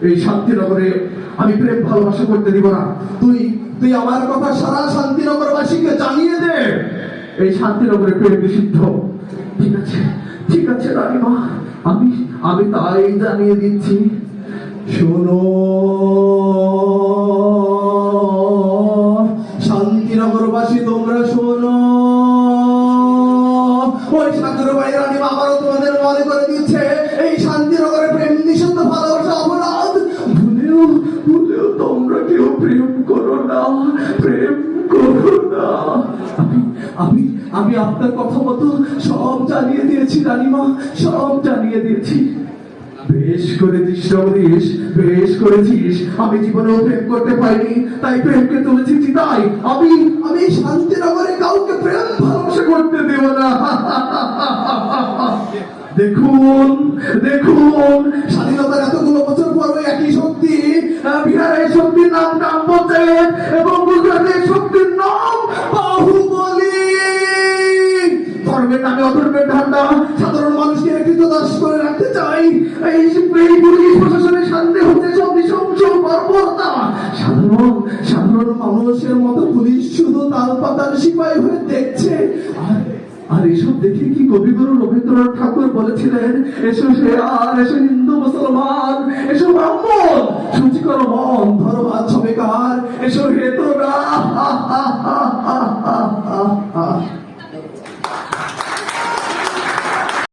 এই শান্তিনগরে আমি প্রেম ভালোবাসা করতে দিব না। তুই তুই আমার কথা সারা শান্তিনগরবাসীকে জানিয়ে দে, এই শান্তিনগরে প্রেম নিষিদ্ধ। ঠিক আছে, ঠিক আছে রানীমা, আমি আমি তাই জানিয়ে দিচ্ছি। শোনো শান্তিনগরবাসী, তোমরা শোনো, ওই শান্তিনগরের রানীমা আবারও তোমাদের মনে করে দিচ্ছে এই শান্তিনগরে প্রেম নিষিদ্ধ, ভালোবাসা অপরাধ। ভুলেও ভুলেও তোমরা কেউ প্রেম করো না, প্রেম করো না। আমি আমি আমি আপনার কথা মতো সব জানিয়ে দিয়েছি রানীমা, সব জানিয়ে দিয়েছি। বেশ করেছিস জগদীশ, বেশ করেছিস। আমি জীবনেও প্রেম করতে পারিনি, তাই প্রেমকে তুলেছি চিতাই। আমি আমি শান্তিনগরে কাউকে প্রেম ভালোবাসা করতে দেব না। দেখুন দেখুন, স্বাধীনতার এতগুলো বছর পর একই শক্তি বিহারের শক্তির নাম কাম্বোজেব এবং গুজরাটের শক্তির নাম বাহুবলী। ধর্মের নামে অধর্মের ধান্দা, সাধারণ মানুষকে কৃতদাস করে রাখতে চাই। এই পুলিশ প্রশাসনের সামনে হচ্ছে সব নৃশংস বর্বরতা। সাধারণ সাধারণ মানুষের মতো পুলিশ শুধু তাল পাতার সিপাহী হয়ে দেখছে। আর এসব দেখে কি কবিগুরু রবীন্দ্রনাথ ঠাকুর বলেছিলেন, এসো সে আর এসো হিন্দু মুসলমান, এসো ব্রাহ্মণ সূচি করো মন, ধরো হাত সবেকার, এসো হে তোরা।